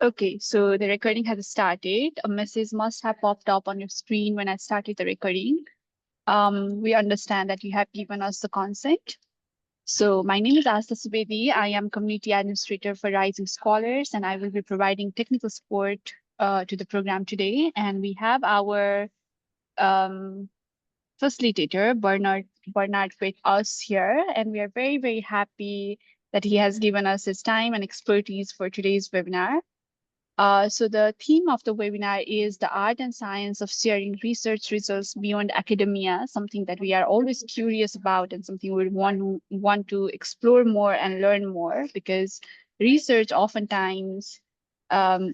Okay, so the recording has started. A message must have popped up on your screen when I started the recording. We understand that you have given us the consent. So my name is Asta Subedi. I am community administrator for Rising Scholars, and I will be providing technical support to the program today. And we have our um, facilitator, Bernard, with us here, and we are very, very happy that he has given us his time and expertise for today's webinar. So the theme of the webinar is the art and science of sharing research results beyond academia, something that we are always curious about and something we want to explore more and learn more, because research oftentimes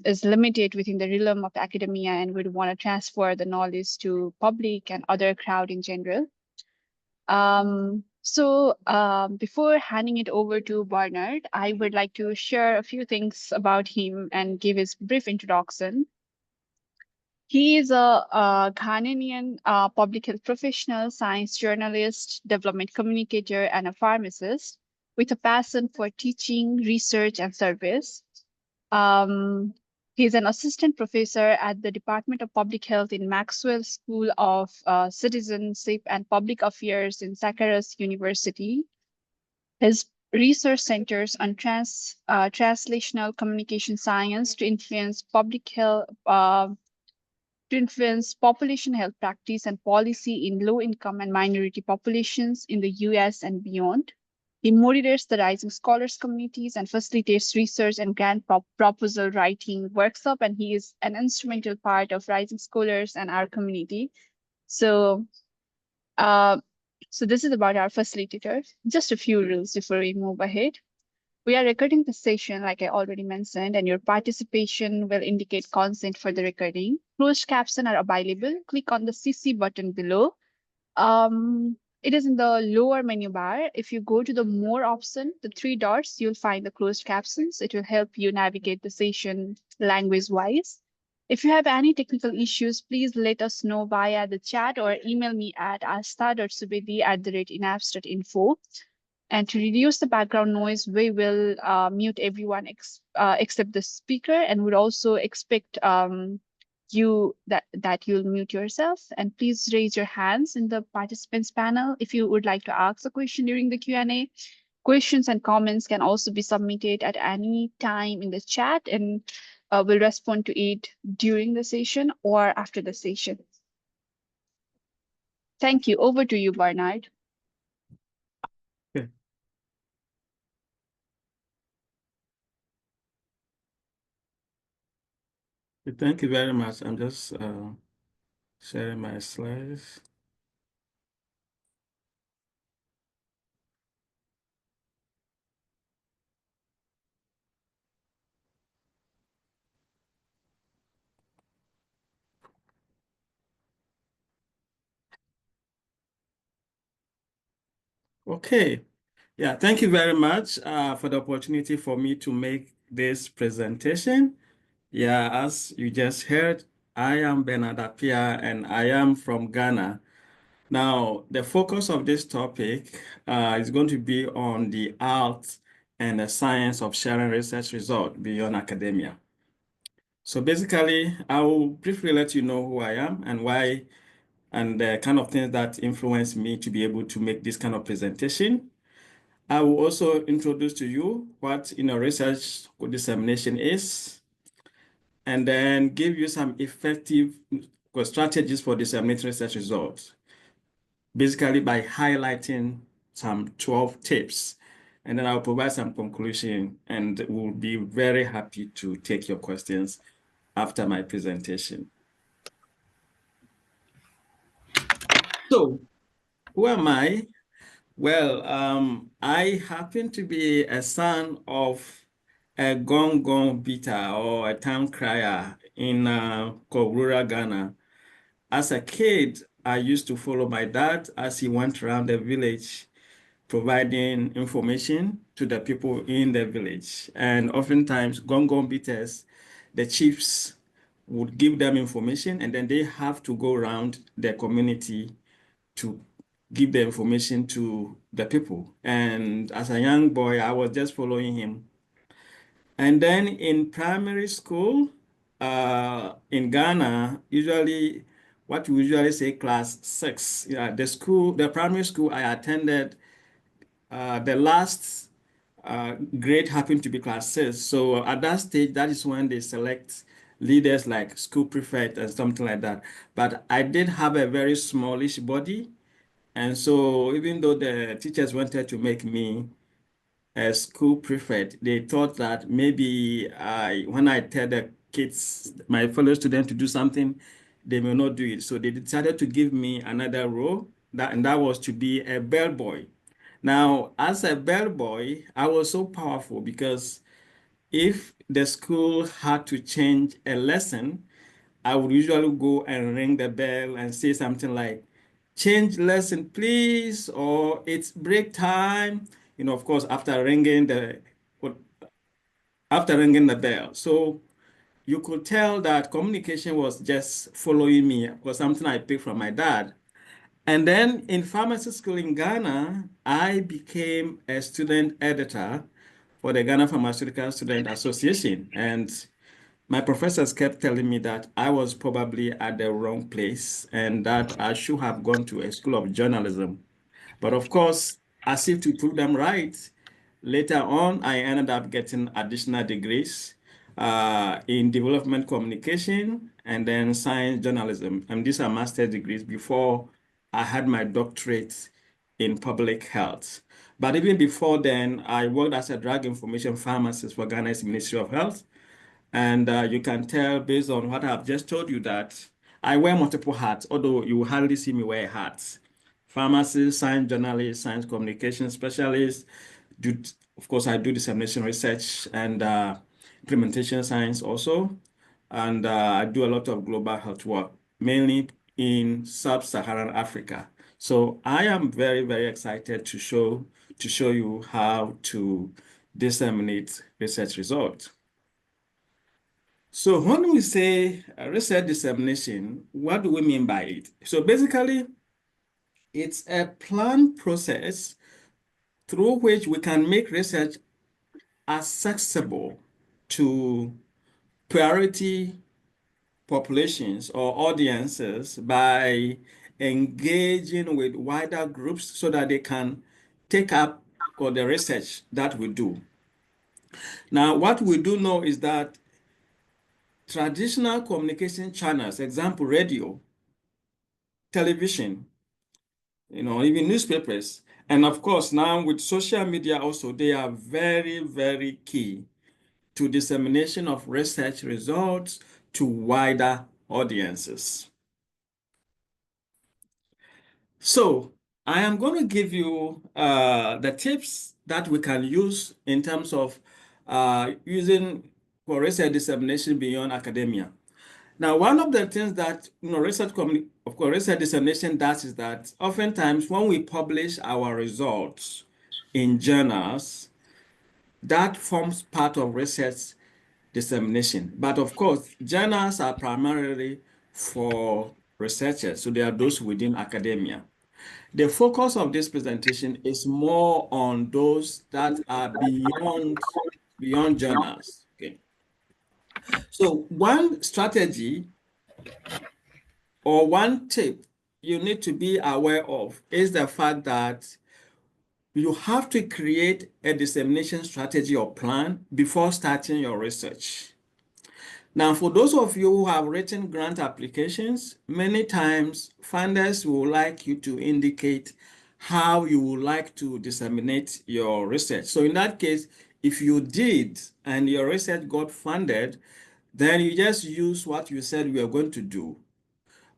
is limited within the realm of academia, and we want to transfer the knowledge to public and other crowd in general. Before handing it over to Barnard, I would like to share a few things about him and give his brief introduction. He is a Ghanaian public health professional, science journalist, development communicator, and a pharmacist with a passion for teaching, research, and service. Um, he's an assistant professor at the Department of Public Health in Maxwell School of Citizenship and Public Affairs in Syracuse University. His research centers on translational communication science to influence population health practice and policy in low-income and minority populations in the US and beyond. He moderates the Rising Scholars communities and facilitates research and grant proposal writing workshop, and he is an instrumental part of Rising Scholars and our community. So, uh, so this is about our facilitator. Just a few rules before we move ahead. We are recording the session, like I already mentioned, and your participation will indicate consent for the recording. Closed captions are available. Click on the CC button below. It is in the lower menu bar. If you go to the More option, the three dots, you'll find the closed captions. It will help you navigate the session language-wise. If you have any technical issues, please let us know via the chat or email me at asta.subedi@inapps.info. And to reduce the background noise, we will mute everyone except the speaker, and would also expect that you'll mute yourself. And please raise your hands in the participants panel if you would like to ask a question during the Q&A. Questions and comments can also be submitted at any time in the chat, and we'll respond to it during the session or after the session. Thank you. Over to you, Bernard. Okay. Thank you very much. I'm just sharing my slides. Okay. Yeah, thank you very much for the opportunity for me to make this presentation. Yeah, as you just heard, I am Bernard Appiah and I am from Ghana. Now, the focus of this topic is going to be on the art and the science of sharing research results beyond academia. So basically, I will briefly let you know who I am and why, and the kind of things that influenced me to be able to make this kind of presentation. I will also introduce to you what research dissemination is, and then give you some effective strategies for disseminating research results, basically by highlighting some 12 tips. And then I'll provide some conclusion, and we'll be very happy to take your questions after my presentation. So, who am I? Well, I happen to be a son of a gong gong beater or a town crier in rural Ghana. As a kid, I used to follow my dad as he went around the village providing information to the people in the village. And oftentimes, gong gong beaters, the chiefs would give them information, and then they have to go around the community to give the information to the people. And as a young boy, I was just following him. And then in primary school, in Ghana, usually what we usually say class 6. Yeah, the primary school I attended, the last grade happened to be class 6. So at that stage, that is when they select leaders like school prefect and something like that. But I did have a very smallish body. And so even though the teachers wanted to make me a school prefect, they thought that maybe when I tell the kids, my fellow students to do something, they may not do it. So they decided to give me another role, and that was to be a bellboy. Now, as a bellboy, I was so powerful because if the school had to change a lesson, I would usually go and ring the bell and say something like, change lesson, please, or it's break time. Of course, after ringing the bell. So you could tell that communication was just following me, was something I picked from my dad. And then in pharmacy school in Ghana, I became a student editor for the Ghana Pharmaceutical Student Association. And my professors kept telling me that I was probably at the wrong place and that I should have gone to a school of journalism. But of course, as if to prove them right, later on, I ended up getting additional degrees in development communication and then science journalism. And these are master's degrees before I had my doctorate in public health. But even before then, I worked as a drug information pharmacist for Ghana's Ministry of Health. And you can tell based on what I've just told you that I wear multiple hats, although you will hardly see me wear hats. Pharmacist, science journalist, science communication specialist. Do, of course, I do dissemination research and implementation science also. And I do a lot of global health work, mainly in sub-Saharan Africa. So I am very, very excited to show you how to disseminate research results. So when we say research dissemination, what do we mean by it? So basically, it's a planned process through which we can make research accessible to priority populations or audiences by engaging with wider groups so that they can take up for the research that we do. Now, what we do know is that traditional communication channels, example, radio, television, even newspapers. And of course, now with social media also, they are very, very key to dissemination of research results to wider audiences. So I am going to give you the tips that we can use in terms of using for research dissemination beyond academia. Now, one of the things that of course, research dissemination does is that oftentimes when we publish our results in journals, that forms part of research dissemination. But of course, journals are primarily for researchers, so they are those within academia. The focus of this presentation is more on those that are beyond journals. Okay. So one strategy or one tip you need to be aware of is the fact that you have to create a dissemination strategy or plan before starting your research. Now, for those of you who have written grant applications, many times funders will like you to indicate how you would like to disseminate your research. So in that case, if you did and your research got funded, then you just use what you said you are going to do.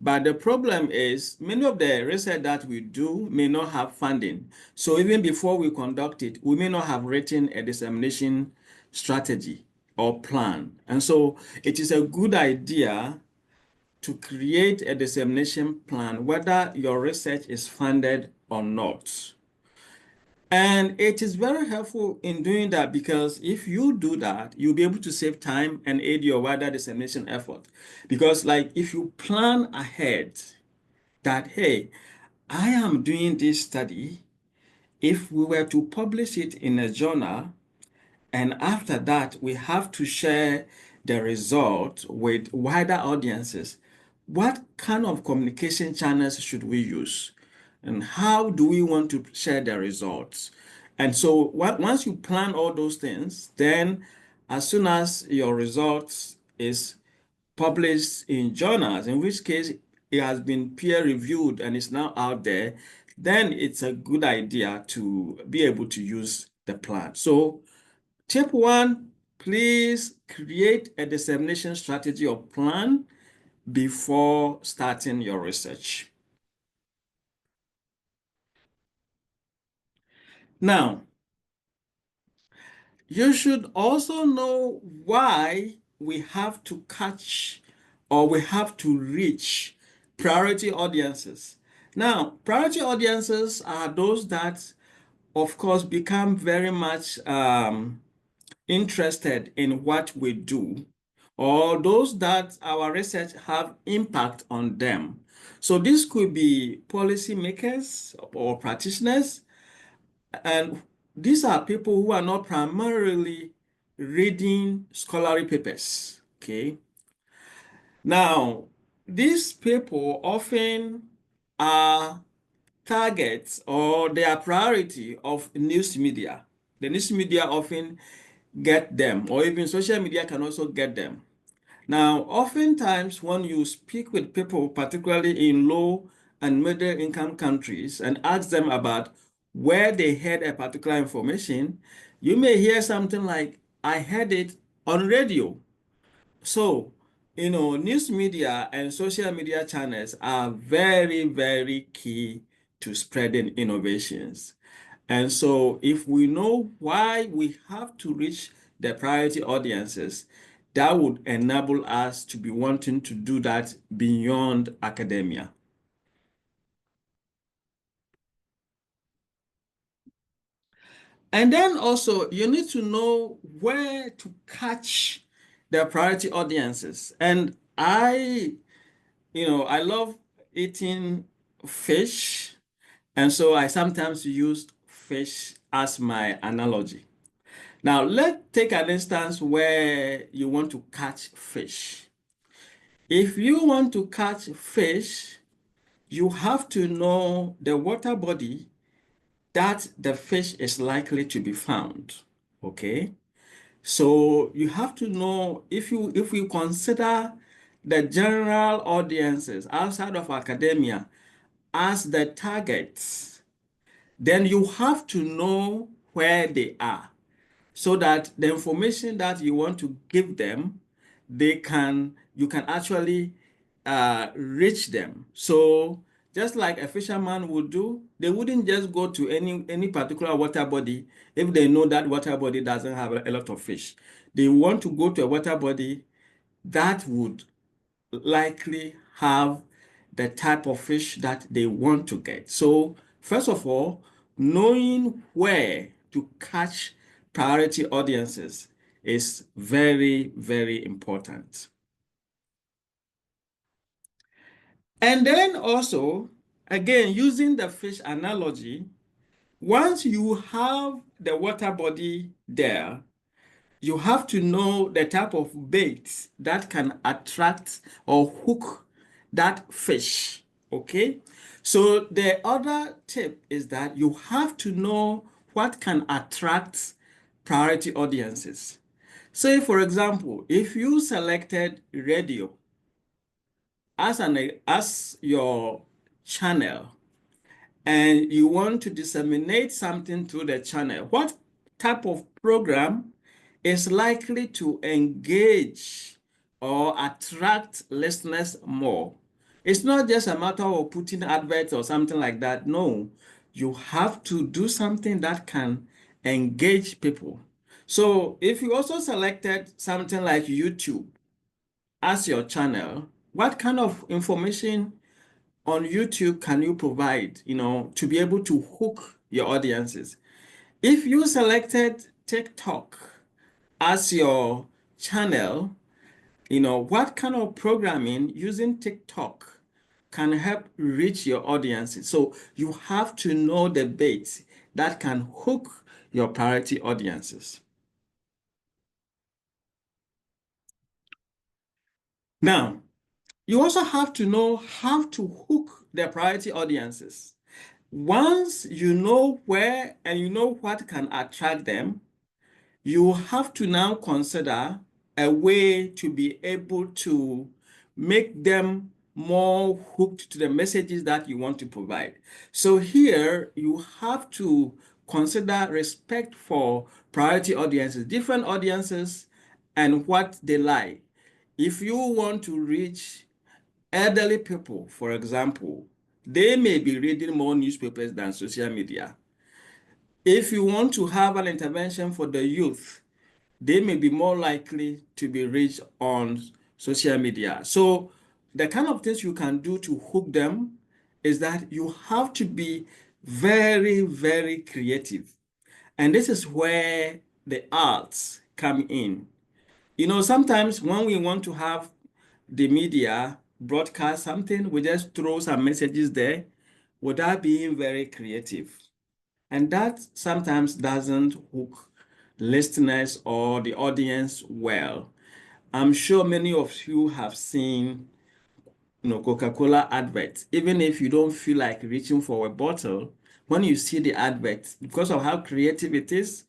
But the problem is many of the research that we do may not have funding. So even before we conduct it, we may not have written a dissemination strategy or plan. And so it is a good idea to create a dissemination plan, whether your research is funded or not. And it is very helpful in doing that because if you do that, you'll be able to save time and aid your wider dissemination effort. Because like if you plan ahead that, hey, I am doing this study, if we were to publish it in a journal And after that, we have to share the result with wider audiences. What kind of communication channels should we use? And how do we want to share the results? And so once you plan all those things, then as soon as your results is published in journals, in which case it has been peer reviewed and is now out there, then it's a good idea to be able to use the plan. So tip one, please create a dissemination strategy or plan before starting your research. Now, you should also know why we have to catch or we have to reach priority audiences. Now, priority audiences are those that, of course, become very much interested in what we do, or those that our research have impact on them. So this could be policymakers or practitioners, and these are people who are not primarily reading scholarly papers. Okay. Now, these people often are targets or they are priority of news media. The news media often get them, or even social media can also get them. Now, oftentimes when you speak with people, particularly in low and middle income countries, and ask them about where they heard a particular information, you may hear something like, I heard it on radio. So, news media and social media channels are very, very key to spreading innovations. And so if we know why we have to reach the priority audiences, that would enable us to be wanting to do that beyond academia. And then also you need to know where to catch the priority audiences. And I love eating fish. And so I sometimes use fish as my analogy. Now, let's take an instance where you want to catch fish. If you want to catch fish, you have to know the water body that the fish is likely to be found. Okay? So you have to know if you consider the general audiences outside of academia as the targets, then you have to know where they are, so that the information that you want to give them, you can actually reach them. So just like a fisherman would do, they wouldn't just go to any particular water body if they know that water body doesn't have a lot of fish. They want to go to a water body that would likely have the type of fish that they want to get. So first of all, knowing where to catch priority audiences is very, very important. And then also, again, using the fish analogy, once you have the water body there, you have to know the type of bait that can attract or hook that fish. Okay? So the other tip is that you have to know what can attract priority audiences. Say, for example, if you selected radio as your channel, and you want to disseminate something through the channel, what type of program is likely to engage or attract listeners more? It's not just a matter of putting adverts or something like that. No, you have to do something that can engage people. So if you also selected something like YouTube as your channel, what kind of information on YouTube can you provide, to be able to hook your audiences? If you selected TikTok as your channel, what kind of programming using TikTok can help reach your audiences? So you have to know the bait that can hook your priority audiences. Now, you also have to know how to hook their priority audiences. Once you know where and you know what can attract them, you have to now consider a way to be able to make them more hooked to the messages that you want to provide. So here you have to consider respect for priority audiences, different audiences, and what they like. If you want to reach elderly people, for example, they may be reading more newspapers than social media. If you want to have an intervention for the youth, they may be more likely to be reached on social media. So the kind of things you can do to hook them is that you have to be very, very creative. And this is where the arts come in. You know, sometimes when we want to have the media broadcast something, we just throw some messages there without being very creative. And that sometimes doesn't hook listeners or the audience well. I'm sure many of you have seen, Coca-Cola adverts. Even if you don't feel like reaching for a bottle, when you see the advert, because of how creative it is,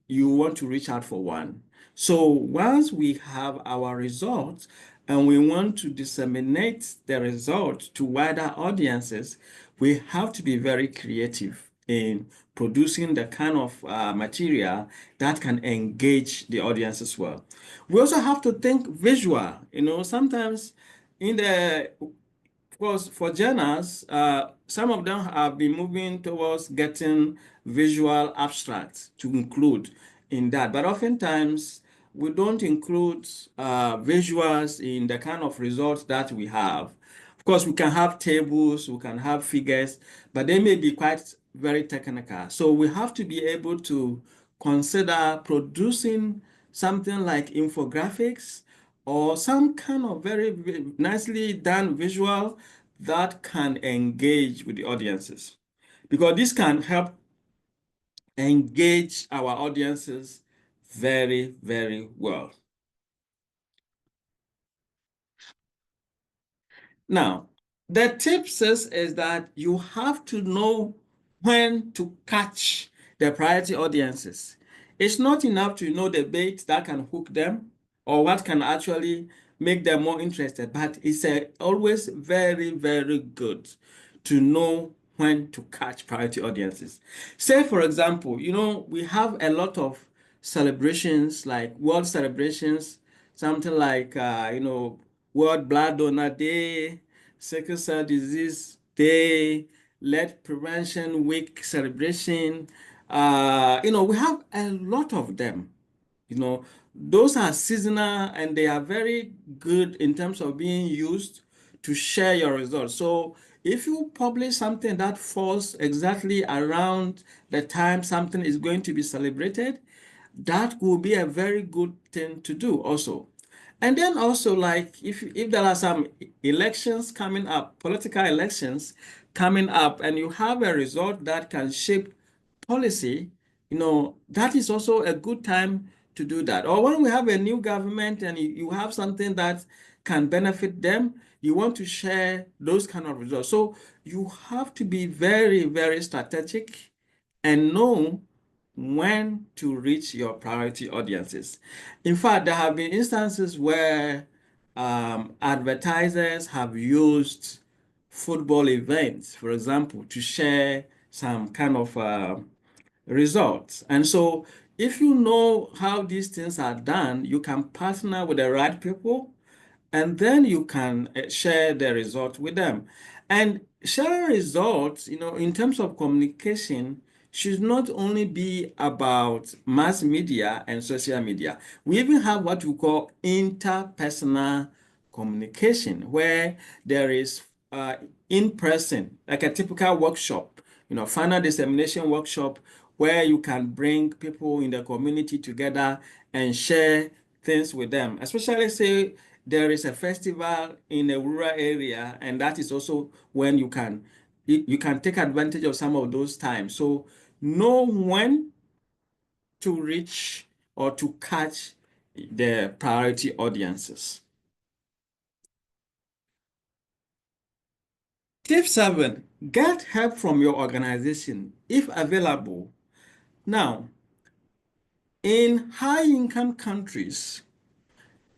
you want to reach out for one. So once we have our results and we want to disseminate the results to wider audiences, we have to be very creative in producing the kind of material that can engage the audience as well. We also have to think visual. Sometimes in the of course, for journals, some of them have been moving towards getting visual abstracts to include in that. But oftentimes, we don't include visuals in the kind of results that we have. Of course, we can have tables, we can have figures, but they may be quite very technical. So we have to be able to consider producing something like infographics or some kind of very nicely done visual that can engage with the audiences, because this can help engage our audiences very, very well. Now, the tips is that you have to know when to catch the priority audiences. It's not enough to know the bait that can hook them or what can actually make them more interested, but it's always very, very good to know when to catch priority audiences. Say, for example, we have a lot of celebrations like world celebrations, something like, World Blood Donor Day, Sickle Cell Disease Day, Lead Prevention Week celebration. We have a lot of them. Those are seasonal and they are very good in terms of being used to share your results. So if you publish something that falls exactly around the time something is going to be celebrated, that will be a very good thing to do also. And then also, like, if there are some elections coming up, political elections coming up, and you have a result that can shape policy, that is also a good time to do that. Or when we have a new government and you have something that can benefit them, you want to share those kind of results. So you have to be very, very strategic and know when to reach your priority audiences. In fact, there have been instances where advertisers have used football events, for example, to share some kind of results. And so if you know how these things are done, you can partner with the right people and then you can share the results with them. And sharing results, in terms of communication, should not only be about mass media and social media. We even have what we call interpersonal communication, where there is in person, like a typical workshop, final dissemination workshop, where you can bring people in the community together and share things with them, especially say there is a festival in a rural area, and that is also when you can take advantage of some of those times. So know when to reach or to catch the priority audiences. Tip 7, get help from your organization if available. Now, in high-income countries,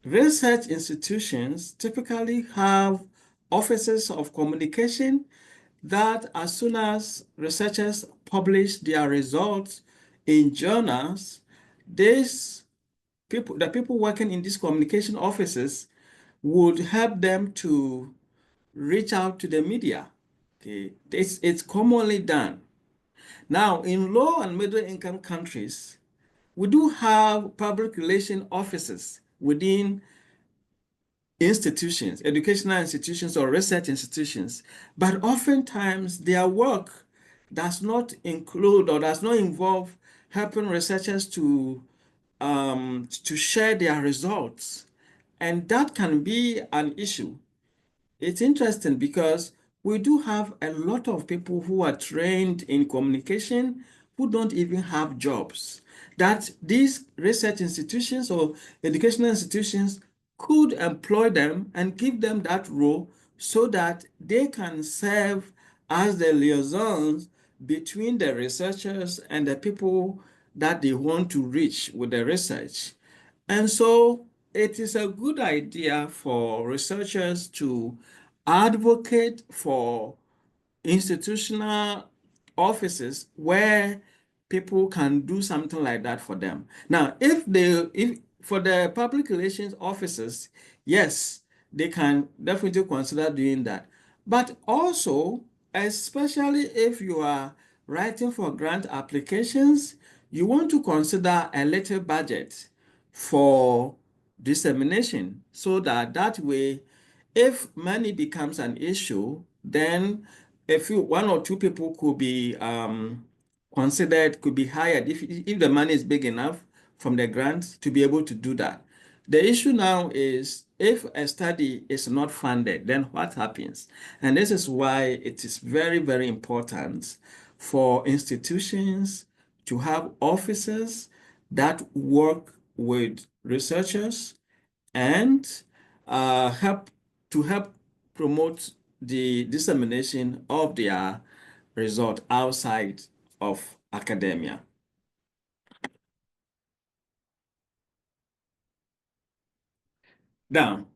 research institutions typically have offices of communication that as soon as researchers publish their results in journals, the people working in these communication offices would help them to reach out to the media. Okay, it's commonly done. Now, in low and middle income countries, we do have public relation offices within institutions, educational institutions or research institutions, but oftentimes their work does not include or does not involve helping researchers to share their results. And that can be an issue. It's interesting because we do have a lot of people who are trained in communication who don't even have jobs. That these research institutions or educational institutions could employ them and give them that role so that they can serve as the liaisons between the researchers and the people that they want to reach with the research. And so it is a good idea for researchers to advocate for institutional offices where people can do something like that for them. Now, if for the public relations officers, yes, they can definitely consider doing that. But also, especially if you are writing for grant applications, you want to consider a little budget for dissemination so that that way if money becomes an issue, then one or two people could be considered, could be hired if the money is big enough from the grant to be able to do that. The issue now is if a study is not funded, then what happens? And this is why it is very, very important for institutions to have officers that work with researchers and help promote the dissemination of their result outside of academia. Now,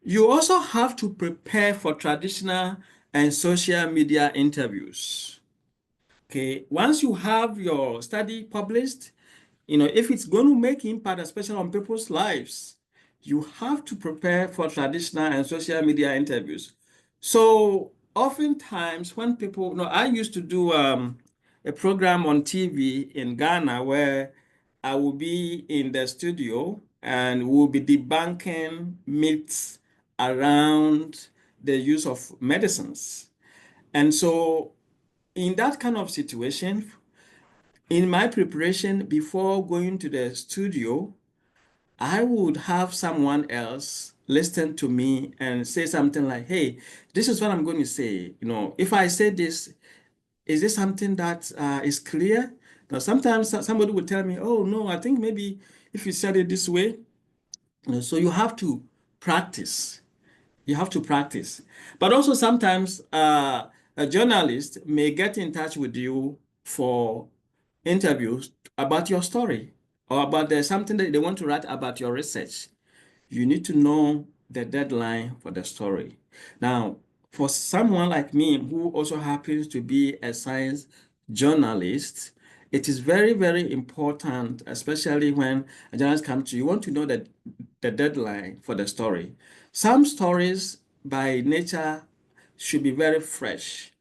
you also have to prepare for traditional and social media interviews. Okay, once you have your study published, if it's going to make impact, especially on people's lives, you have to prepare for traditional and social media interviews. So oftentimes when people, I used to do a program on TV in Ghana where I will be in the studio and we'll be debunking myths around the use of medicines. And so in that kind of situation, in my preparation before going to the studio, I would have someone else listen to me and say something like, hey, this is what I'm going to say. If I say this, is this something that is clear? Now, sometimes somebody would tell me, oh, no, I think maybe if you said it this way. So you have to practice. You have to practice. But also sometimes a journalist may get in touch with you for interviews about your story or about something that they want to write about your research. You need to know the deadline for the story. Now, for someone like me who also happens to be a science journalist, it is very, very important, especially when a journalist comes to you, you want to know that the deadline for the story. Some stories by nature should be very fresh.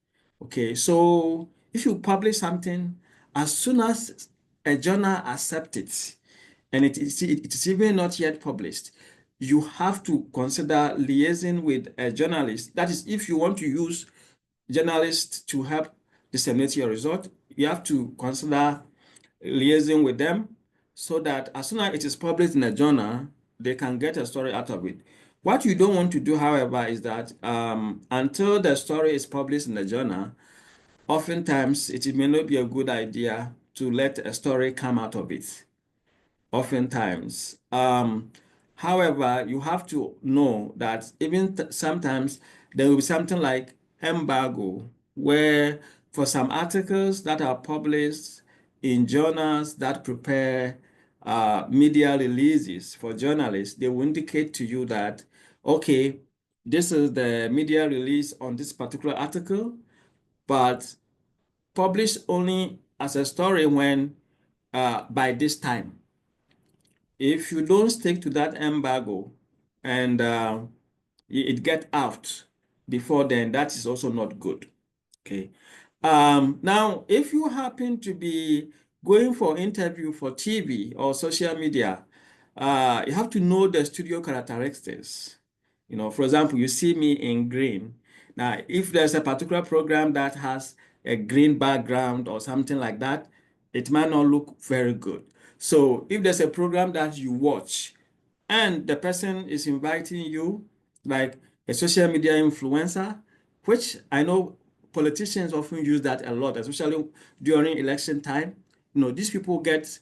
Okay, so if you publish something, as soon as a journal accepts it, and it is even not yet published, you have to consider liaising with a journalist. That is, if you want to use journalists to help disseminate your result, you have to consider liaising with them so that as soon as it is published in a journal, they can get a story out of it. What you don't want to do, however, is that until the story is published in the journal, oftentimes it may not be a good idea to let a story come out of it. Oftentimes. However, you have to know that even sometimes there will be something like embargo where for some articles that are published in journals that prepare media releases for journalists, they will indicate to you that, okay, this is the media release on this particular article, but published only as a story when by this time. If you don't stick to that embargo and it get out before then, that is also not good. Okay. Now, if you happen to be going for interview for TV or social media, you have to know the studio characteristics. You know, for example, you see me in green. Now, if there's a particular program that has a green background or something like that, it might not look very good. So if there's a program that you watch and the person is inviting you, like a social media influencer, which I know politicians often use that a lot, especially during election time. You know, these people get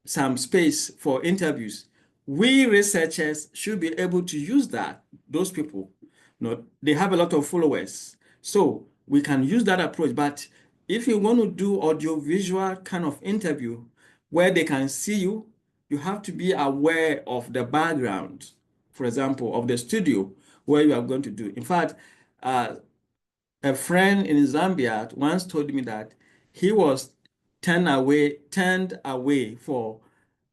some space for interviews. We researchers should be able to use that. Those people, you know, they have a lot of followers. So we can use that approach. But if you want to do audiovisual kind of interview where they can see you, you have to be aware of the background, for example, of the studio where you are going to do. In fact, a friend in Zambia once told me that he was turned away for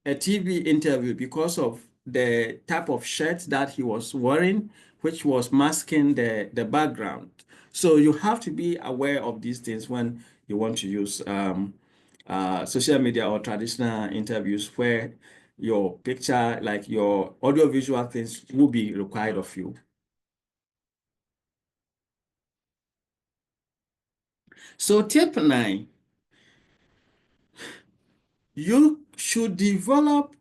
a TV interview because of the type of shirt that he was wearing, which was masking the background. So you have to be aware of these things when you want to use social media or traditional interviews where your picture, like your audiovisual things, will be required of you. So tip 9, you should develop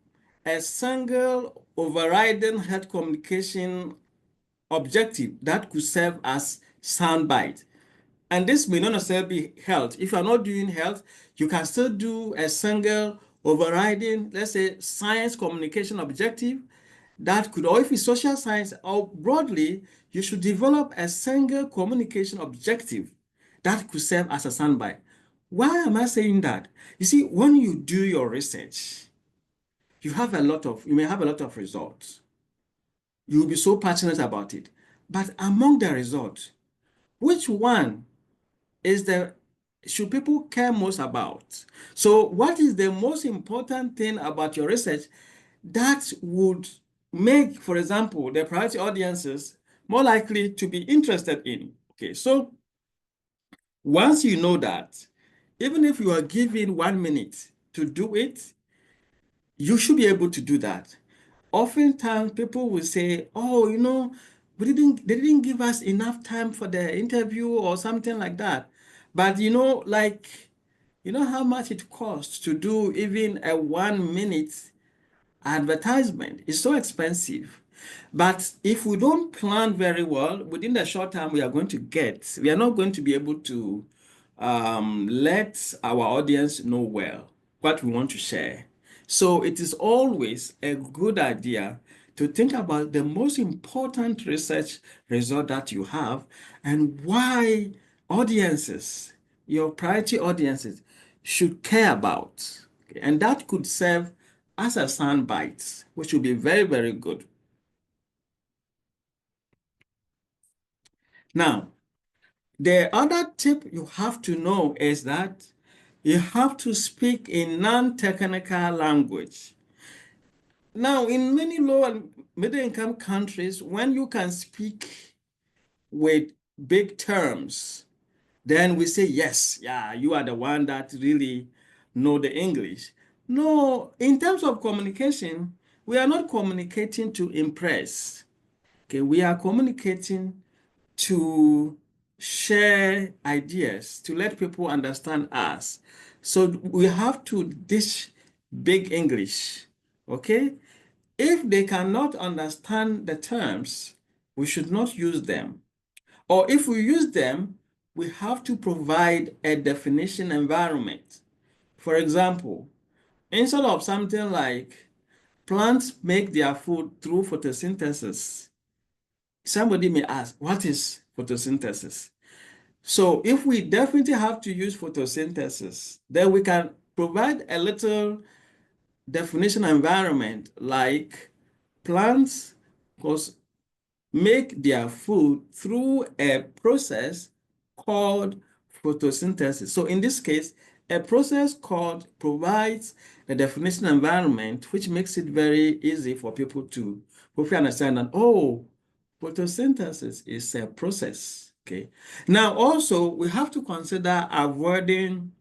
a single overriding head communication objective that could serve as soundbite. And this may not necessarily be health. If you're not doing health, you can still do a single overriding, let's say, science communication objective that could, or if it's social science, or broadly, you should develop a single communication objective that could serve as a soundbite. Why am I saying that? You see, when you do your research, you may have a lot of results. You'll be so passionate about it. But among the results, which one should people care most about? So what is the most important thing about your research that would make, for example, the priority audiences more likely to be interested in? Okay, so once you know that, even if you are given 1 minute to do it, you should be able to do that. Oftentimes people will say, oh, you know, they didn't give us enough time for the interview or something like that. But you know, like, you know how much it costs to do even a 1 minute advertisement? It's so expensive. But if we don't plan very well, within the short time we are going to get, we are not going to be able to let our audience know well what we want to share. So it is always a good idea to think about the most important research result that you have and why audiences, your priority audiences, should care about. Okay, and that could serve as a soundbite, which will be very, very good. Now, the other tip you have to know is that you have to speak in non-technical language. Now, in many low and middle-income countries, when you can speak with big terms, then we say, yes, yeah, you are the one that really know the English. No, in terms of communication, we are not communicating to impress. Okay, we are communicating to share ideas, to let people understand us. So we have to dish big English, okay? If they cannot understand the terms, we should not use them. Or if we use them, we have to provide a definition environment. For example, instead of something like plants make their food through photosynthesis, somebody may ask, what is photosynthesis? So if we definitely have to use photosynthesis, then we can provide a little definition environment like plants, because make their food through a process called photosynthesis. So in this case, a process called provides a definition environment, which makes it very easy for people to hopefully understand that, oh, photosynthesis is a process. Okay. Now, also, we have to consider avoiding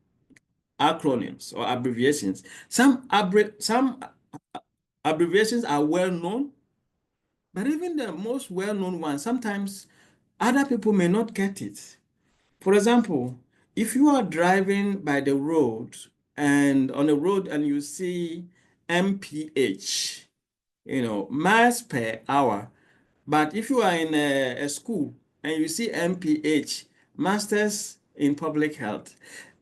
acronyms or abbreviations. Some abbreviations are well known, but even the most well-known ones, sometimes other people may not get it. For example, if you are driving by the road and on the road and you see MPH, miles per hour, but if you are in a school and you see MPH, Masters in Public Health,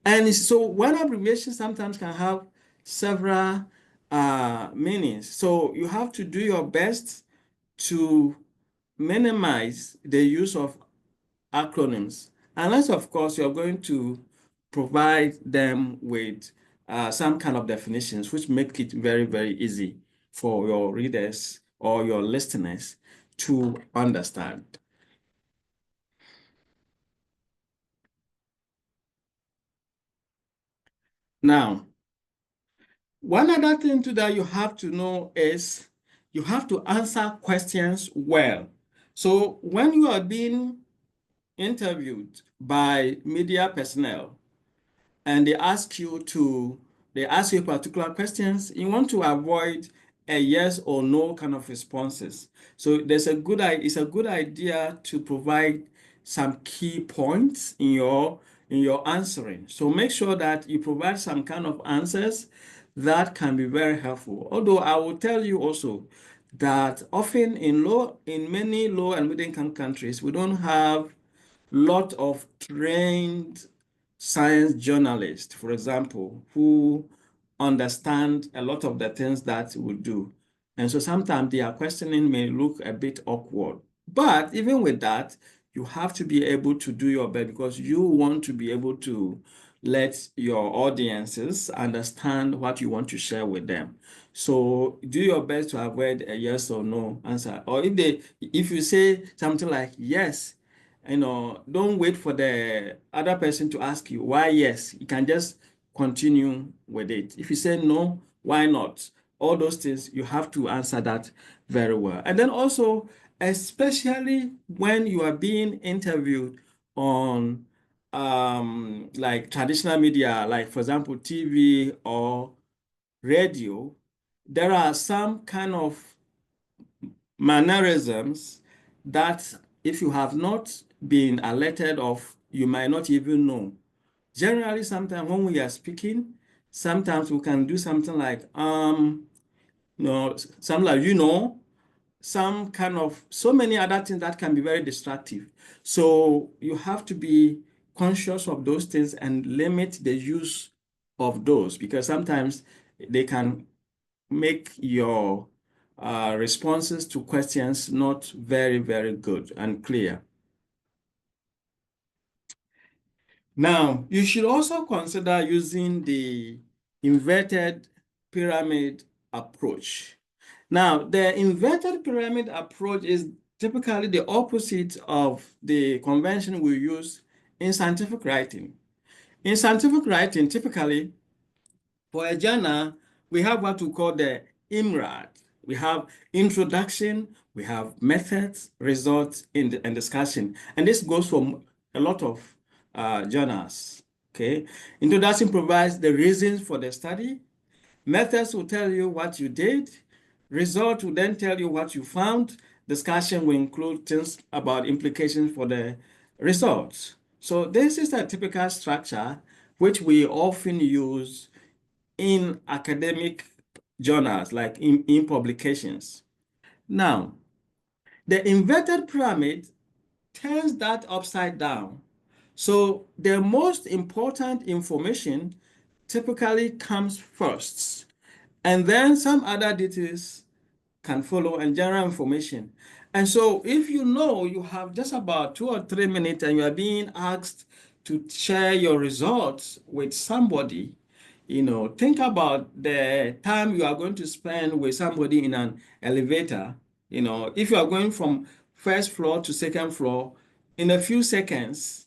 and so one abbreviation sometimes can have several meanings. So you have to do your best to minimize the use of acronyms, unless, of course, you're going to provide them with some kind of definitions, which make it very, very easy for your readers or your listeners to understand. Now, one other thing too that you have to know is you have to answer questions well. So when you are being interviewed by media personnel, and they ask you particular questions, you want to avoid a yes or no kind of responses. So it's a good idea to provide some key points in your answering. So make sure that you provide some kind of answers that can be very helpful. Although I will tell you also that often in many low and middle income countries, we don't have lot of trained science journalists, for example, who understand a lot of the things that we do. And so sometimes their questioning may look a bit awkward. But even with that, you have to be able to do your best because you want to be able to let your audiences understand what you want to share with them. So do your best to avoid a yes or no answer. Or if you say something like yes, don't wait for the other person to ask you why yes. You can just continue with it. If you say no, why not? All those things, you have to answer that very well. And then also, especially when you are being interviewed on like traditional media, like for example, TV or radio, there are some kind of mannerisms that if you have not been alerted of, you might not even know. Generally, sometimes when we are speaking, sometimes we can do something like, something like, some kind of, so many other things that can be very distractive. So you have to be conscious of those things and limit the use of those because sometimes they can make your responses to questions not very, very good and clear. Now, you should also consider using the inverted pyramid approach. Now, the inverted pyramid approach is typically the opposite of the convention we use in scientific writing. In scientific writing, typically, for a journal, we have what we call the IMRAD. We have introduction, we have methods, results, and discussion. And this goes for a lot of journals. Okay. Introduction provides the reasons for the study. Methods will tell you what you did. Result will then tell you what you found. Discussion will include things about implications for the results. So this is a typical structure which we often use in academic journals, like in publications. Now, the inverted pyramid turns that upside down. So the most important information typically comes first, and then some other details can follow, and general information. And so if you know you have just about 2 or 3 minutes and you are being asked to share your results with somebody, think about the time you are going to spend with somebody in an elevator. If you are going from first floor to second floor, in a few seconds,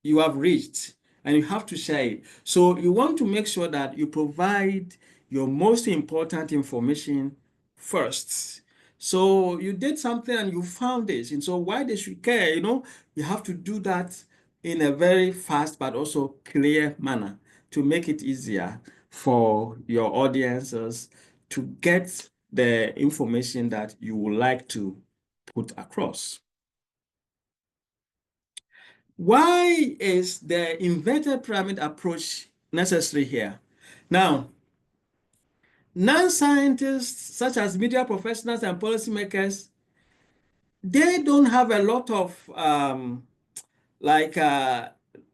you have reached and you have to share it. So you want to make sure that you provide your most important information first. So you did something and you found this. And so why they should care, you have to do that in a very fast but also clear manner to make it easier for your audiences to get the information that you would like to put across. Why is the inverted pyramid approach necessary here? Now, non-scientists such as media professionals and policymakers, they don't have a lot of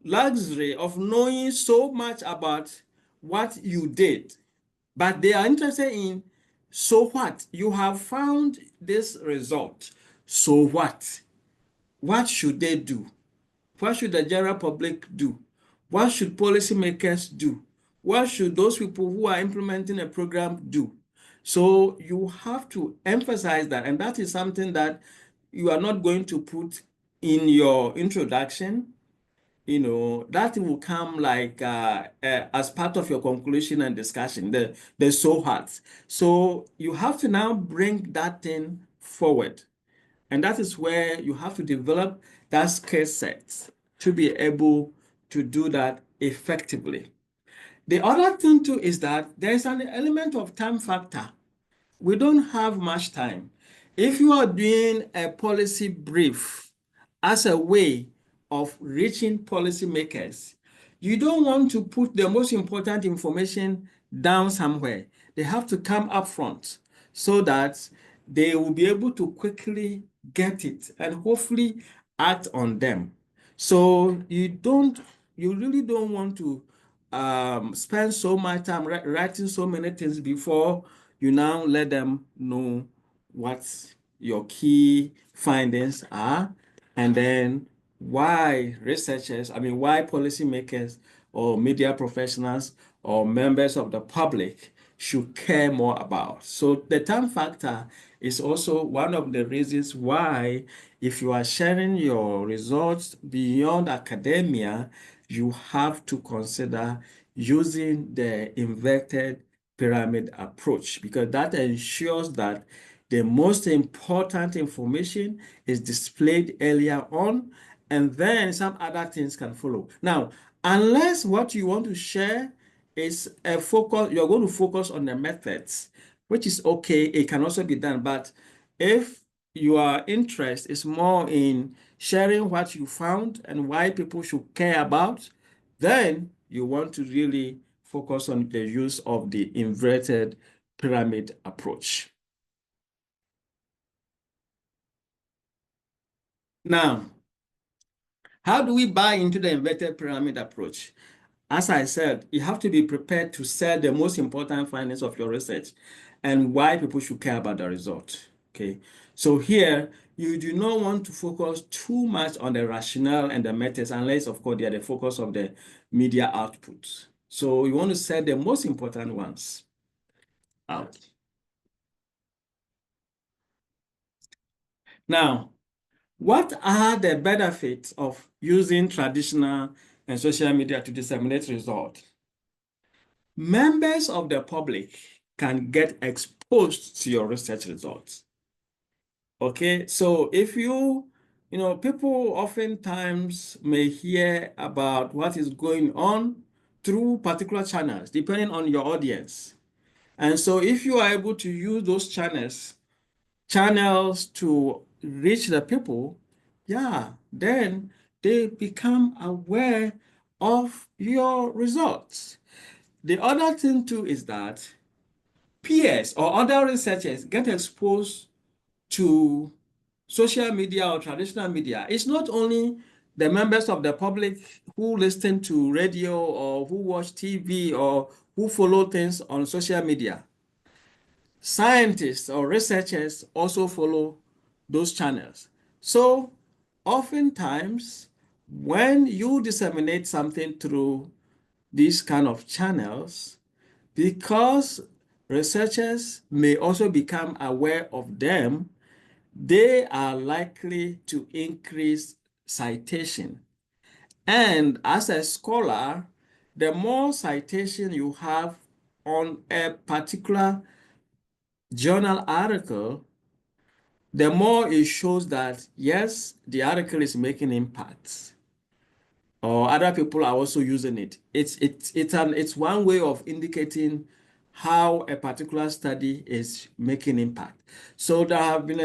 luxury of knowing so much about what you did, but they are interested in, so what? You have found this result. So what? What should they do? What should the general public do? What should policymakers do? What should those people who are implementing a program do? So you have to emphasize that, and that is something that you are not going to put in your introduction. That will come like as part of your conclusion and discussion, the so what. So you have to now bring that thing forward. And that is where you have to develop that skill set to be able to do that effectively. The other thing too is that there is an element of time factor. We don't have much time. If you are doing a policy brief as a way of reaching policymakers, you don't want to put the most important information down somewhere. They have to come up front so that they will be able to quickly get it and hopefully act on them. So you really don't want to spend so much time writing so many things before you now let them know what your key findings are, and then why why policymakers or media professionals or members of the public should care more about. So the time factor is also one of the reasons why, if you are sharing your results beyond academia, you have to consider using the inverted pyramid approach, because that ensures that the most important information is displayed earlier on, and then some other things can follow. Now, unless what you want to share is a focus, you're going to focus on the methods, which is okay, it can also be done. But if your interest is more in sharing what you found and why people should care about, then you want to really focus on the use of the inverted pyramid approach. Now, how do we buy into the inverted pyramid approach? As I said, you have to be prepared to share the most important findings of your research and why people should care about the result. Okay, so here you do not want to focus too much on the rationale and the methods, unless, of course, they are the focus of the media output. So you want to set the most important ones out. Now, what are the benefits of using traditional and social media to disseminate results? Members of the public can get exposed to your research results. Okay, so if people oftentimes may hear about what is going on through particular channels, depending on your audience. And so if you are able to use those channels to reach the people, then they become aware of your results. The other thing too is that peers or other researchers get exposed to social media or traditional media. It's not only the members of the public who listen to radio or who watch TV or who follow things on social media. scientists or researchers also follow those channels. So oftentimes, when you disseminate something through these kind of channels, because researchers may also become aware of them, they are likely to increase citation. And as a scholar, the more citation you have on a particular journal article, the more it shows that, yes, the article is making impact, or other people are also using it. It's one way of indicating how a particular study is making impact. So there have been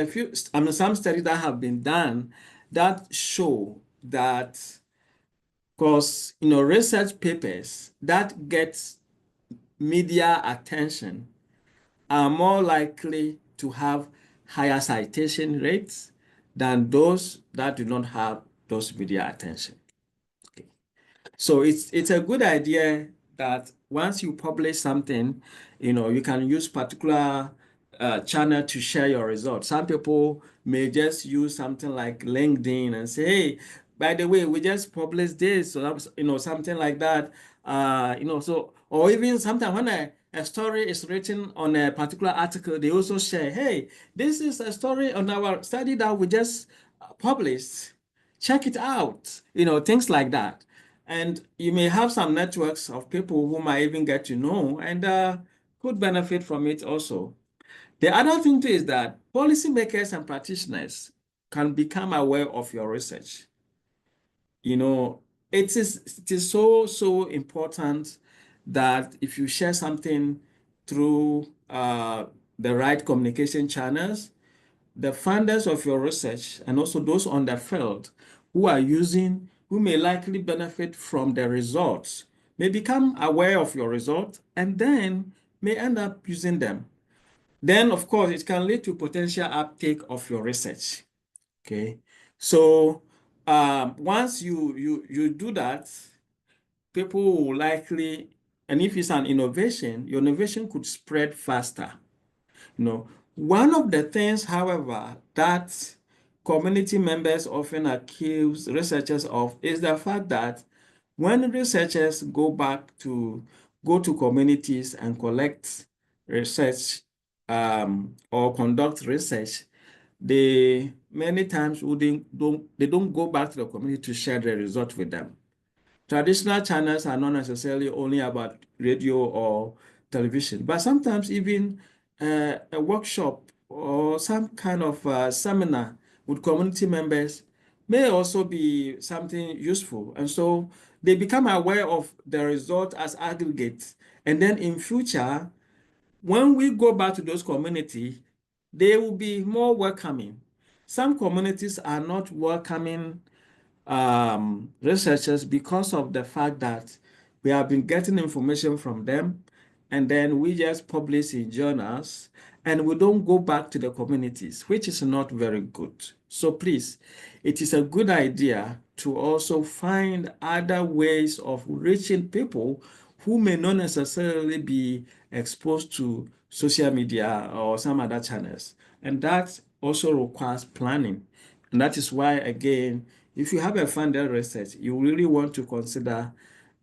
some studies that have been done that show that, because research papers that get media attention are more likely to have higher citation rates than those that do not have those media attention. Okay. So it's a good idea that once you publish something, you can use particular channel to share your results. Some people may just use something like LinkedIn and say, hey, by the way, we just published this, so something like that. So, or even sometimes when a story is written on a particular article, they also share, hey, this is a story on our study that we just published. Check it out, things like that. And you may have some networks of people who might even get to know and could benefit from it also. The other thing too is that policymakers and practitioners can become aware of your research. It is so important that if you share something through the right communication channels, the funders of your research and also those on the field who may likely benefit from the results may become aware of your results and then may end up using them. Then, of course, it can lead to potential uptake of your research. Okay, so once you do that, people will likely, and if it's an innovation, your innovation could spread faster. One of the things, however, that community members often accuse researchers of is the fact that when researchers go to communities and collect research or conduct research, they many times they don't go back to the community to share the result with them. Traditional channels are not necessarily only about radio or television, but sometimes even a workshop or some kind of seminar with community members may also be something useful. And so they become aware of the result as aggregate. And then in future, when we go back to those communities, they will be more welcoming. Some communities are not welcoming researchers because of the fact that we have been getting information from them and then we just publish in journals and we don't go back to the communities, which is not very good. So please, it is a good idea to also find other ways of reaching people who may not necessarily be exposed to social media or some other channels. And that also requires planning. And that is why, again, if you have a funded research, you really want to consider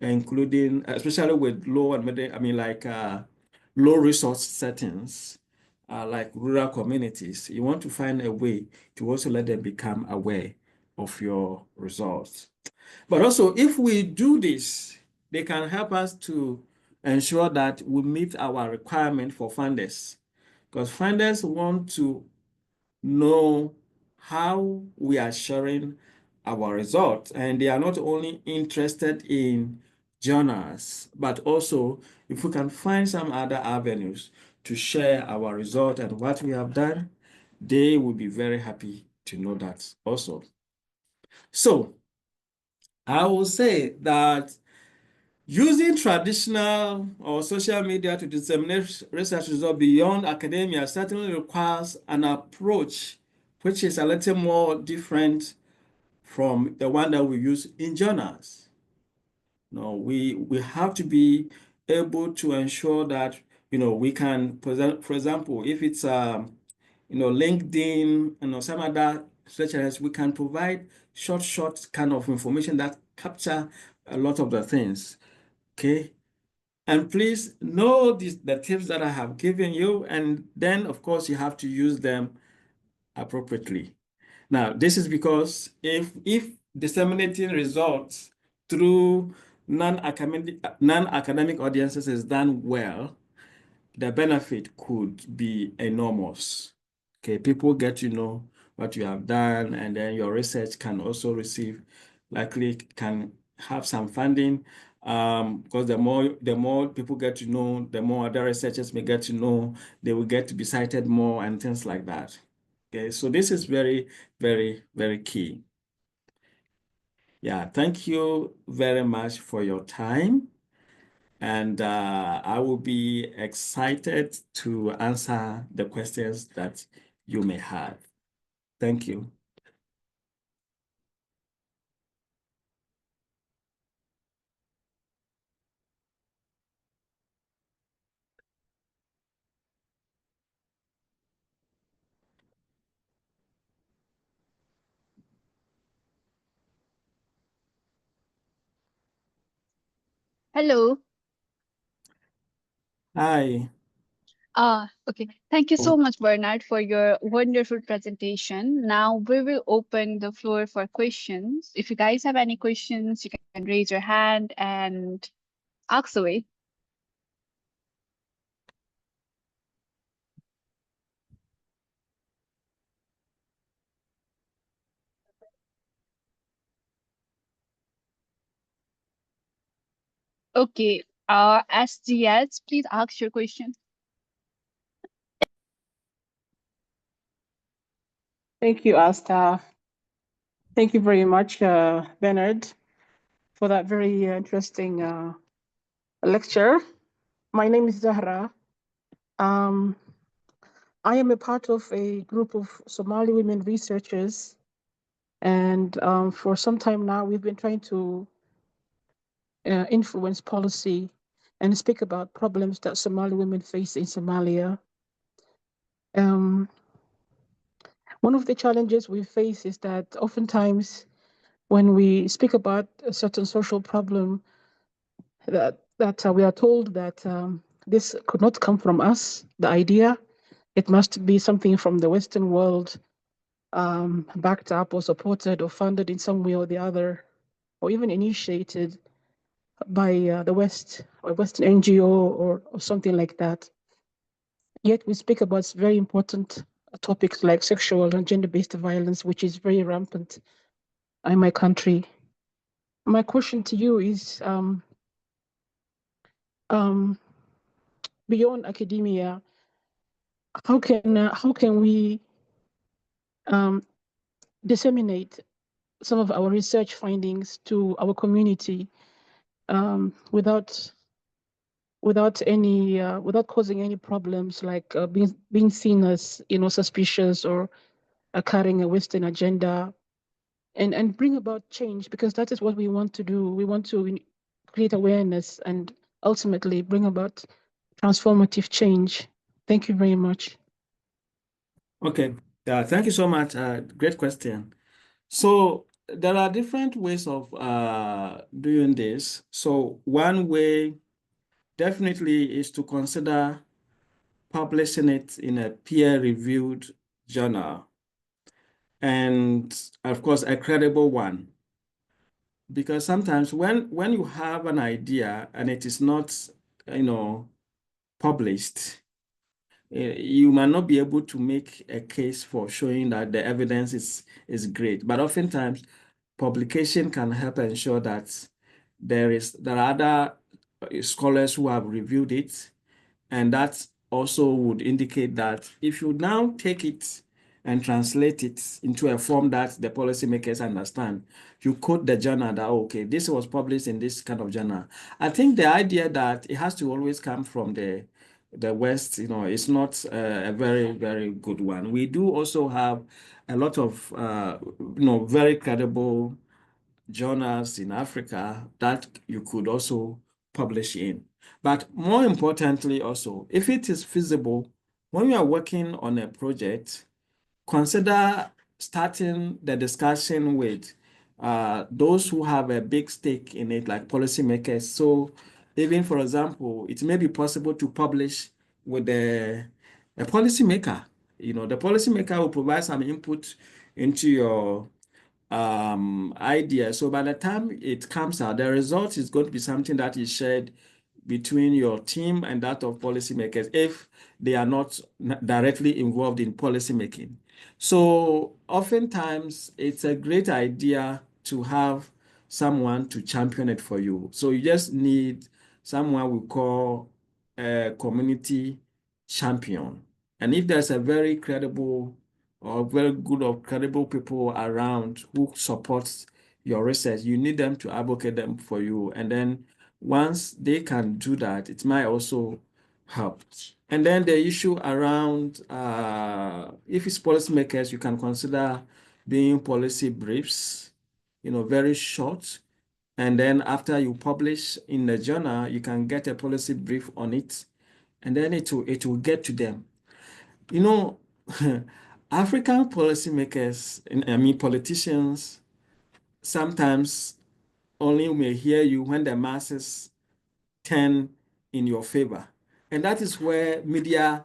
including, especially with low and middle, low resource settings, like rural communities, you want to find a way to also let them become aware of your results. But also, if we do this, they can help us to ensure that we meet our requirement for funders, because funders want to know how we are sharing our results. And they are not only interested in journals, but also if we can find some other avenues to share our result and what we have done, they will be very happy to know that also. So I will say that using traditional or social media to disseminate research results beyond academia certainly requires an approach which is a little more different from the one that we use in journals. No, we have to be able to ensure that We can present, for example, if it's LinkedIn, some other search areas, we can provide short kind of information that capture a lot of the things. Okay. And please know the tips that I have given you, and then of course you have to use them appropriately. Now, this is because if disseminating results through non-academic audiences is done well, the benefit could be enormous. Okay, people get to know what you have done, and then your research can also likely can have some funding. Because the more people get to know, the more other researchers may get to know, they will get to be cited more and things like that. Okay, so this is very, very, very key. Yeah, thank you very much for your time. And I will be excited to answer the questions that you may have. Thank you. Hello. Hi. Okay. Thank you so much, Bernard, for your wonderful presentation. Now we will open the floor for questions. If you guys have any questions, you can raise your hand and ask away. Okay. SGS, please ask your question. Thank you, Asta. Thank you very much, Bernard, for that very interesting lecture. My name is Zahra. I am a part of a group of Somali women researchers, and for some time now, we've been trying to influence policy and speak about problems that Somali women face in Somalia. One of the challenges we face is that oftentimes when we speak about a certain social problem, that we are told that this could not come from us, the idea. It must be something from the Western world, backed up or supported or funded in some way or the other, or even initiated by the West or Western NGO or something like that. Yet we speak about very important topics like sexual and gender-based violence, which is very rampant in my country. My question to you is, beyond academia, how can we disseminate some of our research findings to our community without causing any problems, like being seen as suspicious or carrying a Western agenda, and bring about change, because that is what we want to do. We want to create awareness and ultimately bring about transformative change. Thank you very much. Okay. Thank you so much. Great question. So there are different ways of doing this. So one way definitely is to consider publishing it in a peer-reviewed journal, and of course a credible one. Because sometimes when you have an idea and it is not, published, you might not be able to make a case for showing that the evidence is great. But oftentimes, publication can help ensure that there are other scholars who have reviewed it, and that also would indicate that if you now take it and translate it into a form that the policymakers understand, you quote the journal that, okay, this was published in this kind of journal. I think the idea that it has to always come from the West, is not a very, very good one. We do also have a lot of, very credible journals in Africa that you could also publish in. But more importantly also, if it is feasible, when you are working on a project, consider starting the discussion with those who have a big stake in it, like policymakers. So even, for example, it may be possible to publish with a policymaker. You know, the policymaker will provide some input into your idea. So by the time it comes out, the result is going to be something that is shared between your team and that of policymakers if they are not directly involved in policymaking. So oftentimes it's a great idea to have someone to champion it for you. So you just need someone we call a community champion. And if there's a very credible or very good or credible people around who supports your research, you need them to advocate them for you. And then once they can do that, it might also help. And then the issue around if it's policymakers, you can consider doing policy briefs, you know, very short. And then after you publish in the journal, you can get a policy brief on it, and then it will get to them. You know, African policymakers, I mean politicians, sometimes only may hear you when the masses turn in your favor. And that is where media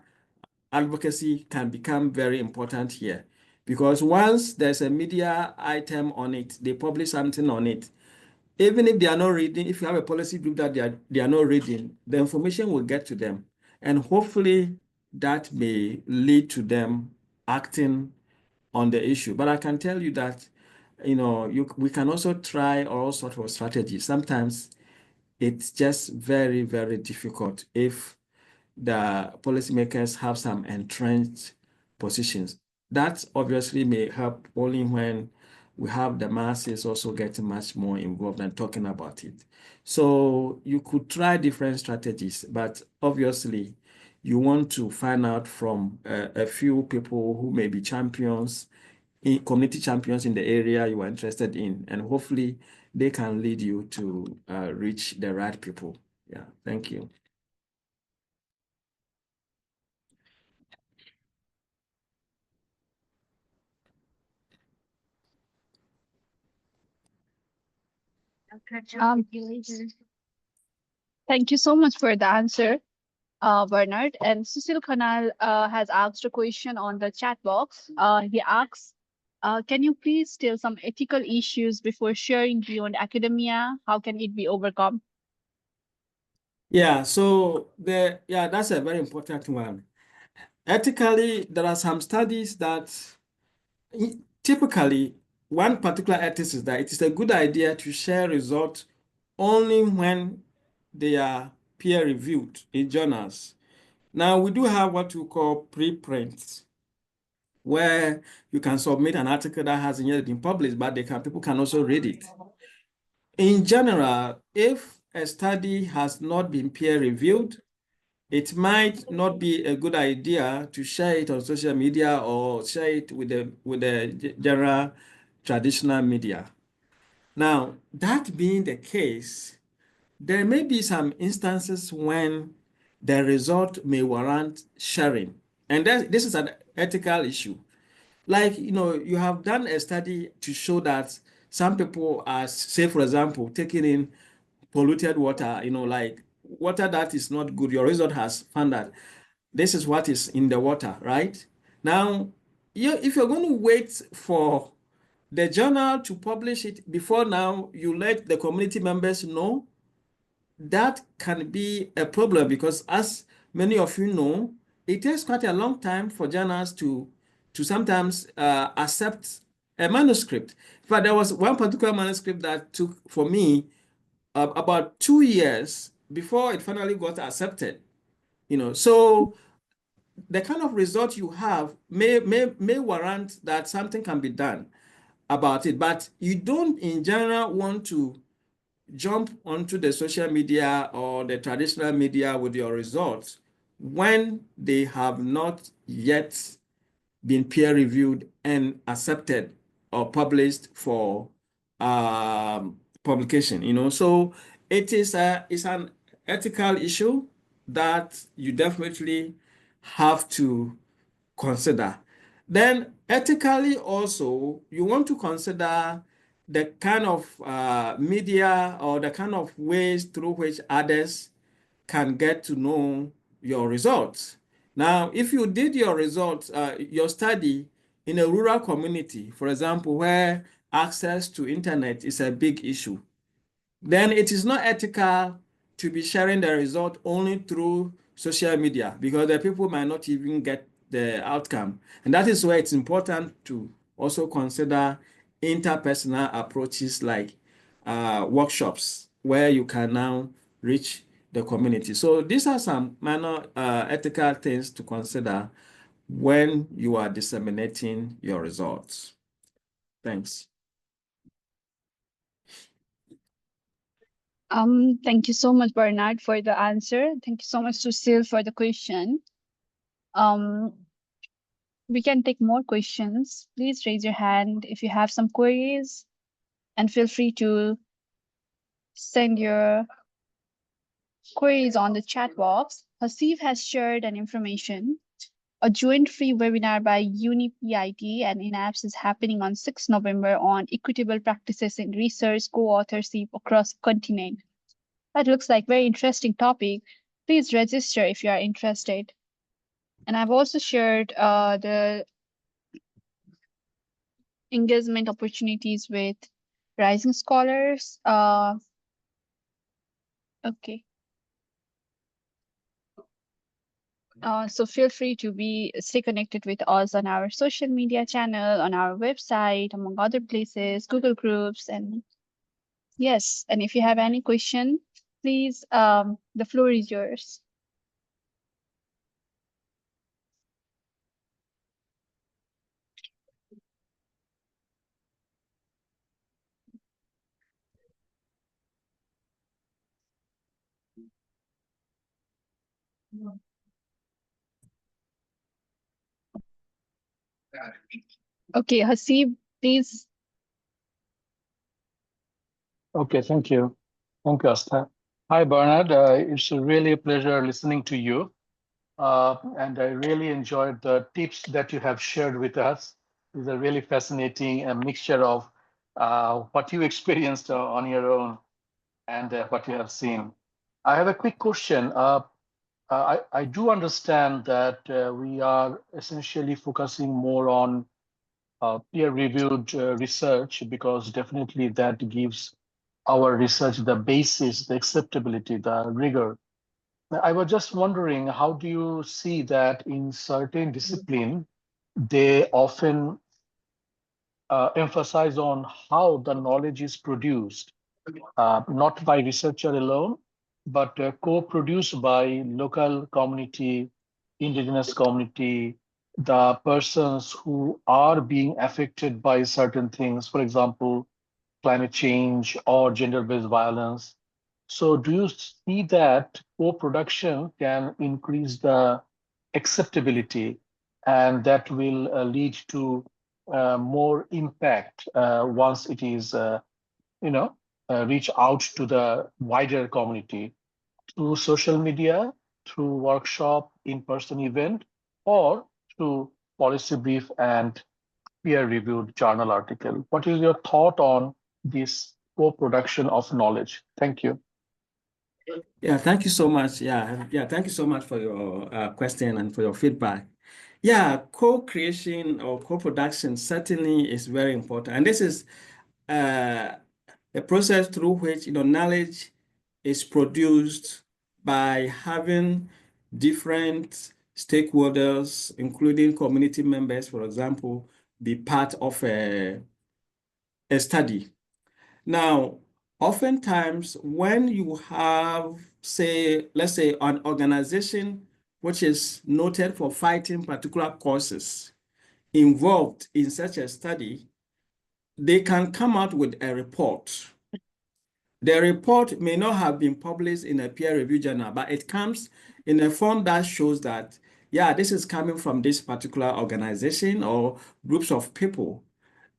advocacy can become very important here. Because once there's a media item on it, they publish something on it, even if they are not reading, if you have a policy group that they are not reading, the information will get to them. And hopefully that may lead to them acting on the issue. But I can tell you that, you know, we can also try all sorts of strategies. Sometimes it's just very, very difficult if the policymakers have some entrenched positions. That obviously may help only when we have the masses also getting much more involved and talking about it. So you could try different strategies, but obviously you want to find out from a few people who may be champions, community champions in the area you are interested in, and hopefully they can lead you to reach the right people. Yeah, thank you. Um, Thank you so much for the answer, Bernard. And Cecil Khanal has asked a question on the chat box. He asks, can you please tell some ethical issues before sharing beyond academia? How can it be overcome? Yeah, so that's a very important one. Ethically, there are some studies that typically one particular ethics is that it is a good idea to share results only when they are peer reviewed in journals. Now we do have what we call preprints, where you can submit an article that hasn't yet been published, but people can also read it. In general, if a study has not been peer reviewed, it might not be a good idea to share it on social media or share it with the general traditional media. Now, that being the case, there may be some instances when the result may warrant sharing. And this is an ethical issue. Like, you know, you have done a study to show that some people are, say, for example, taking in polluted water, you know, like water that is not good. Your result has found that this is what is in the water, right? Now, if you're going to wait for the journal to publish it before now, you let the community members know, that can be a problem because, as many of you know, it takes quite a long time for journals to sometimes accept a manuscript. In fact, there was one particular manuscript that took, for me, about 2 years before it finally got accepted. You know, so the kind of result you have may warrant that something can be done about it, but you don't in general want to jump onto the social media or the traditional media with your results when they have not yet been peer reviewed and accepted or published for publication. You know, so it's an ethical issue that you definitely have to consider. Then ethically also, you want to consider the kind of media or the kind of ways through which others can get to know your results. Now, if you did your results, your study in a rural community, for example, where access to internet is a big issue, then it is not ethical to be sharing the result only through social media because the people might not even get the outcome. And that is why it's important to also consider interpersonal approaches like workshops where you can now reach the community. So these are some minor ethical things to consider when you are disseminating your results. Thanks. Thank you so much, Bernard, for the answer. Thank you so much, Lucille, for the question. We can take more questions. Please raise your hand if you have some queries, and feel free to send your queries on the chat box. Hasif has shared an information. A joint free webinar by UniPIT and INAPS is happening on 6 November on equitable practices in research co-authorship across the continent. That looks like very interesting topic. Please register if you are interested. And I've also shared the engagement opportunities with rising scholars. Okay. So feel free to stay connected with us on our social media channel, on our website, among other places, Google groups, and yes. And if you have any question, please, the floor is yours. Okay, Hasib, please. Okay, thank you. Thank you, Asta. Hi, Bernard. It's really a pleasure listening to you. And I really enjoyed the tips that you have shared with us. It's a really fascinating mixture of what you experienced on your own and what you have seen. I have a quick question. I do understand that we are essentially focusing more on peer-reviewed research because definitely that gives our research the basis, the acceptability, the rigor. I was just wondering, how do you see that in certain discipline, they often emphasize on how the knowledge is produced, not by researcher alone, but co-produced by local community, indigenous community, the persons who are being affected by certain things, for example, climate change or gender-based violence. So do you see that co-production can increase the acceptability and that will lead to more impact once it is, reach out to the wider community through social media, through workshop, in-person event, or through policy brief and peer-reviewed journal article? What is your thought on this co-production of knowledge? Thank you. Yeah, thank you so much. Yeah, thank you so much for your question and for your feedback. Yeah, co-creation or co-production certainly is very important. And this is a process through which knowledge is produced by having different stakeholders, including community members, for example, be part of a study. Now, oftentimes when you have, let's say an organization which is noted for fighting particular causes involved in such a study, they can come out with a report. The report may not have been published in a peer-reviewed journal, but it comes in a form that shows that, yeah, this is coming from this particular organization or groups of people.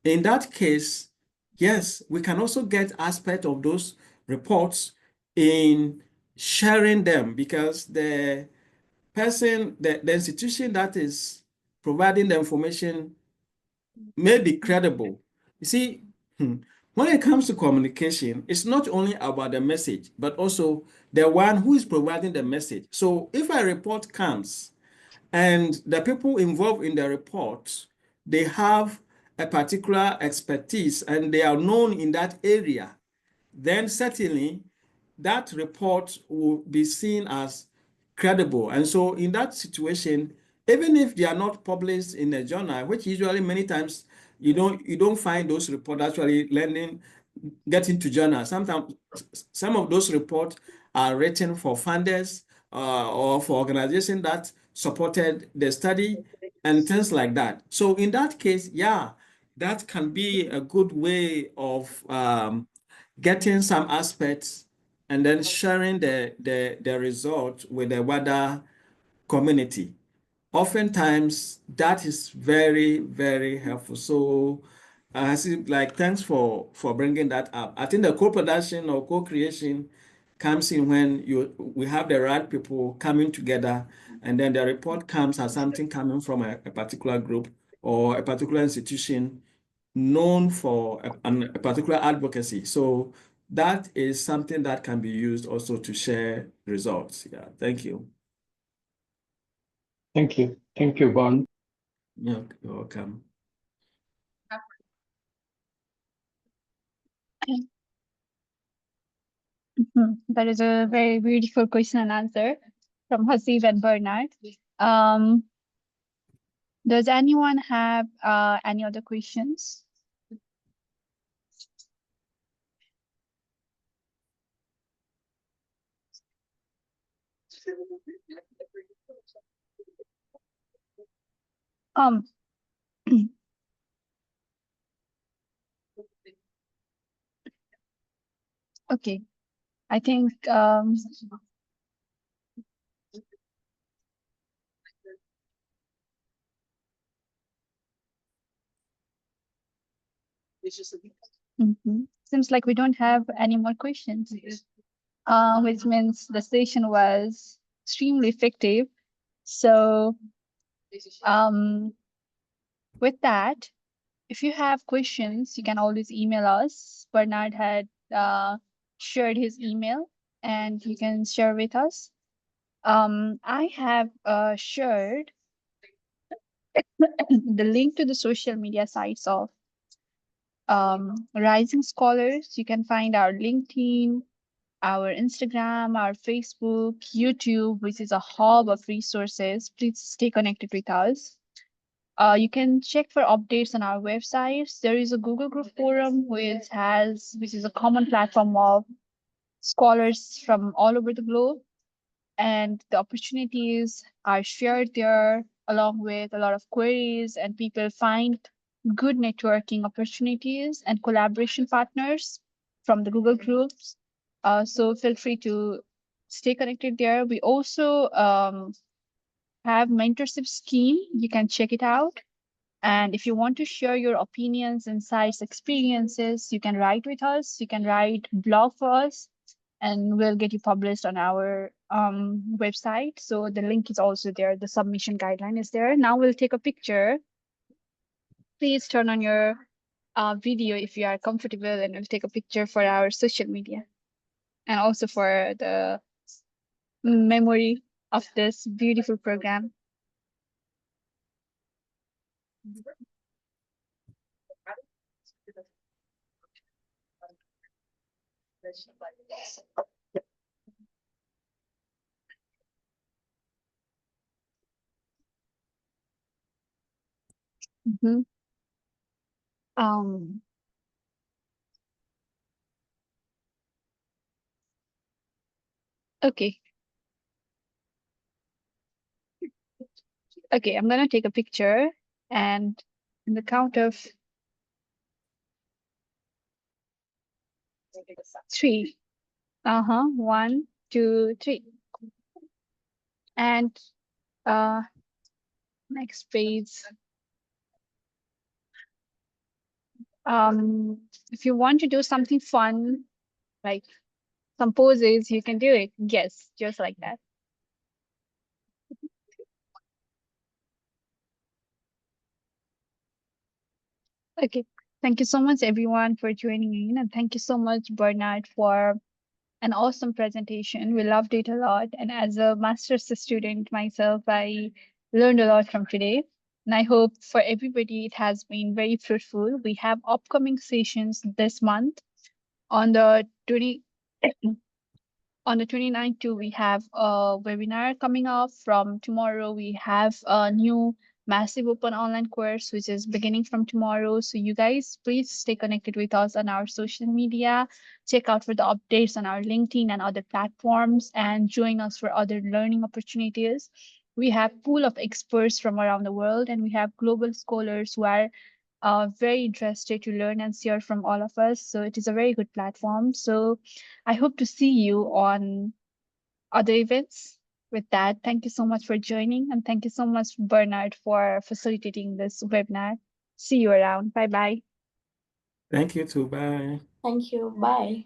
In that case, yes, we can also get aspect of those reports in sharing them, because the person, the institution that is providing the information may be credible. You see, when it comes to communication, it's not only about the message, but also the one who is providing the message. So if a report comes and the people involved in the report, they have a particular expertise and they are known in that area, then certainly that report will be seen as credible. And so in that situation, even if they are not published in a journal, which usually many times you don't find those reports actually getting to journals. Sometimes some of those reports are written for funders or for organizations that supported the study and things like that. So in that case, yeah, that can be a good way of getting some aspects and then sharing the result with the wider community. Oftentimes, that is very, very helpful. So, thanks for bringing that up. I think the co-production or co-creation comes in when we have the right people coming together, and then the report comes as something coming from a particular group or a particular institution known for a particular advocacy. So that is something that can be used also to share results. Yeah, thank you. Thank you. Thank you, Bon. You're welcome. That is a very beautiful question and answer from Hasib and Bernard. Does anyone have any other questions? Um, okay, I think seems like we don't have any more questions, which means the session was extremely effective. So with that, if you have questions, you can always email us. Bernard had shared his email and you can share with us. I have shared the link to the social media sites of Rising Scholars. You can find our LinkedIn, our Instagram, our Facebook, YouTube, which is a hub of resources. Please stay connected with us. You can check for updates on our websites. There is a Google Group forum which is a common platform of scholars from all over the globe. And the opportunities are shared there along with a lot of queries, and people find good networking opportunities and collaboration partners from the Google groups. So feel free to stay connected there. We also have mentorship scheme. You can check it out. And if you want to share your opinions, insights, experiences, you can write with us. You can write blog for us, and we'll get you published on our website. So the link is also there. The submission guideline is there. Now we'll take a picture. Please turn on your video if you are comfortable, and we'll take a picture for our social media and also for the memory of this beautiful program. Mhm. Okay. Okay, I'm gonna take a picture, and in the count of 3. 1, 2, 3. And next page. If you want to do something fun, like some poses, you can do it. Yes, just like that. Okay. Thank you so much, everyone, for joining in. And thank you so much, Bernard, for an awesome presentation. We loved it a lot. And as a master's student myself, I learned a lot from today. And I hope for everybody it has been very fruitful. We have upcoming sessions this month. On the 29th too, we have a webinar coming up. From tomorrow, we have a new massive open online course, which is beginning from tomorrow. So you guys, please stay connected with us on our social media. Check out for the updates on our LinkedIn and other platforms, and join us for other learning opportunities. We have pool of experts from around the world, and we have global scholars who are very interested to learn and share from all of us. So it is a very good platform. So I hope to see you on other events. With that, thank you so much for joining, and thank you so much, Bernard, for facilitating this webinar. See you around. Bye-bye. Thank you too. Bye. Thank you. Bye.